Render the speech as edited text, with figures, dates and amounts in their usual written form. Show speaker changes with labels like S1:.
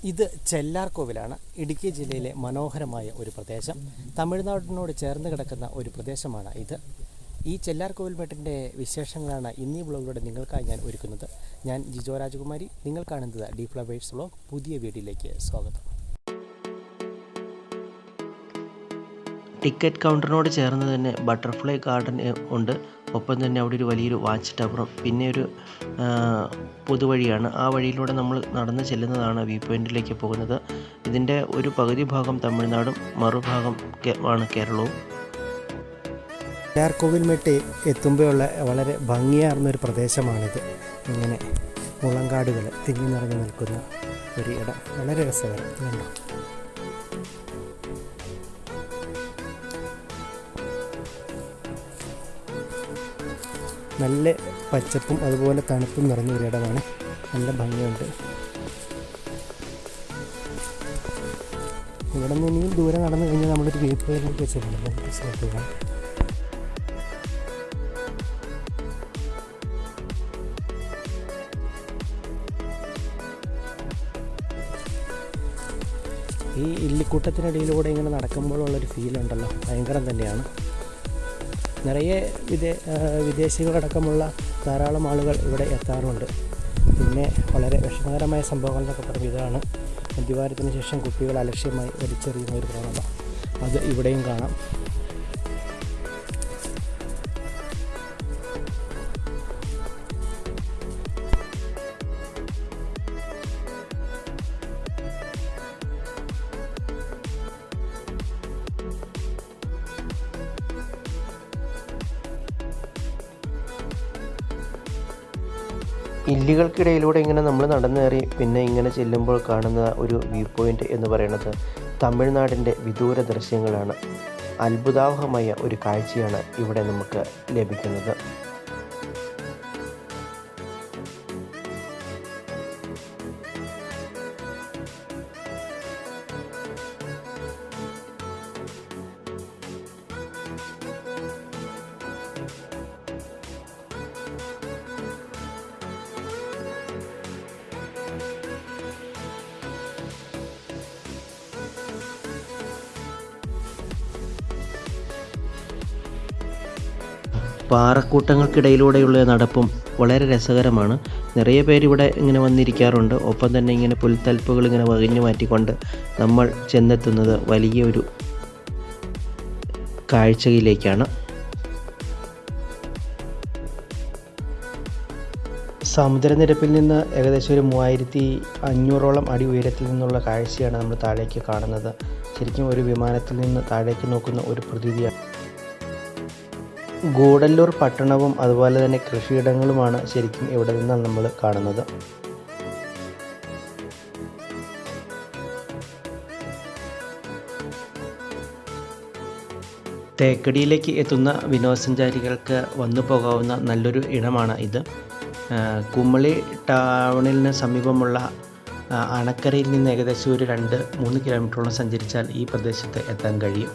S1: ഇത് ചെല്ലാർകോവിലാണ്. ഇടുക്കി ജില്ലയിലെ മനോഹരമായ ഒരു പ്രദേശം. തമിഴ്നാടിനോട് ചേർന്ന് കിടക്കുന്ന ഒരു പ്രദേശമാണ് ഇത്. ഈ ചെല്ലാർകോവിൽ മെട്ടിൻ്റെ വിശേഷങ്ങളാണ് ഇന്നീ വ്ളോഗിലൂടെ നിങ്ങൾക്കായി ഞാൻ ഒരുക്കുന്നത്. ഞാൻ ജിജോ രാജകുമാരി. നിങ്ങൾ കാണുന്നത് ഡി ഫ്ലവേഴ്സ് വ്ളോഗ്. പുതിയ വീഡിയോയിലേക്ക് സ്വാഗതം.
S2: ടിക്കറ്റ് കൗണ്ടറിനോട് ചേർന്ന് തന്നെ ബട്ടർഫ്ലൈ ഗാർഡൻ ഉണ്ട്. ഒപ്പം തന്നെ അവിടെ ഒരു വലിയൊരു വാച്ച് ടവറും പിന്നെ ഒരു പൊതുവഴിയാണ്. ആ വഴിയിലൂടെ നമ്മൾ നടന്ന് ചെല്ലുന്നതാണ് വ്യൂ പോയിന്റിലേക്ക് പോകുന്നത്. ഇതിൻ്റെ ഒരു പകുതി ഭാഗം തമിഴ്നാടും മറുഭാഗം ആണ് കേരളവും.
S1: ചെല്ലാർകോവിൽ മെട്ട് എത്തുമ്പോഴുള്ള വളരെ ഭംഗിയാർന്നൊരു പ്രദേശമാണിത്. ഇങ്ങനെ മുളങ്കാടുകൾ തിങ്ങി നിറഞ്ഞു നിൽക്കുന്ന ഒരു ഇടം, വളരെ രസകരം. കണ്ടോ, നല്ല പച്ചപ്പും അതുപോലെ തണുപ്പും നിറഞ്ഞ ഒരിടമാണ്. നല്ല ഭംഗിയുണ്ട്. ഇവിടെ നിന്ന് ഇനിയും ദൂരെ നടന്നു കഴിഞ്ഞാൽ നമ്മളൊരു വ്യൂ പോയിന്റിലേക്ക് ചെല്ലുന്നത്. ഈ ഇല്ലിക്കൂട്ടത്തിനിടയിലൂടെ ഇങ്ങനെ നടക്കുമ്പോഴുള്ളൊരു ഫീലുണ്ടല്ലോ, ഭയങ്കരം തന്നെയാണ്. നിറയെ വിദേശികളടക്കമുള്ള ധാരാളം ആളുകൾ ഇവിടെ എത്താറുണ്ട്. പിന്നെ വളരെ വിഷമകരമായ സംഭവങ്ങൾ എന്നൊക്കെ പറഞ്ഞ് ഇതാണ് മദ്യപാനത്തിന് ശേഷം കുട്ടികൾ അലക്ഷ്യമായി വലിച്ചെറിയുന്ന ഒരു പ്രവണത. അത് ഇവിടെയും കാണാം.
S2: ഇല്ലുകൾക്കിടയിലൂടെ ഇങ്ങനെ നമ്മൾ നടന്നേറി പിന്നെ ഇങ്ങനെ ചെല്ലുമ്പോൾ കാണുന്ന ഒരു വ്യൂ പോയിൻ്റ് എന്ന് പറയുന്നത് തമിഴ്നാടിൻ്റെ വിദൂര ദൃശ്യങ്ങളാണ്. അത്ഭുതാവഹമായ ഒരു കാഴ്ചയാണ് ഇവിടെ നമുക്ക് ലഭിക്കുന്നത്. പാറക്കൂട്ടങ്ങൾക്കിടയിലൂടെയുള്ള നടപ്പും വളരെ രസകരമാണ്. നിറയെ പേരിവിടെ ഇങ്ങനെ വന്നിരിക്കാറുണ്ട്. ഒപ്പം തന്നെ ഇങ്ങനെ പുൽത്തൽപ്പുകൾ ഇങ്ങനെ വകഞ്ഞു മാറ്റിക്കൊണ്ട് നമ്മൾ ചെന്നെത്തുന്നത് വലിയൊരു കാഴ്ചയിലേക്കാണ്.
S1: സമുദ്രനിരപ്പിൽ നിന്ന് ഏകദേശം ഒരു 3500ഓളം അടി ഉയരത്തിൽ നിന്നുള്ള കാഴ്ചയാണ് നമ്മൾ താഴേക്ക് കാണുന്നത്. ശരിക്കും ഒരു വിമാനത്തിൽ നിന്ന് താഴേക്ക് നോക്കുന്ന ഒരു പ്രതീതിയാണ്. ഗൂഡല്ലൂർ പട്ടണവും അതുപോലെ തന്നെ കൃഷിയിടങ്ങളുമാണ് ശരിക്കും ഇവിടെ നിന്ന് നമ്മൾ കാണുന്നത്. തേക്കടിയിലേക്ക് എത്തുന്ന വിനോദസഞ്ചാരികൾക്ക് വന്നു പോകാവുന്ന നല്ലൊരു ഇടമാണ് ഇത്. കുമളി ടൗണിന് സമീപമുള്ള അണക്കരയിൽ നിന്ന് ഏകദേശം ഒരു 2-3 കിലോമീറ്ററോളം സഞ്ചരിച്ചാൽ ഈ പ്രദേശത്ത് എത്താൻ കഴിയും.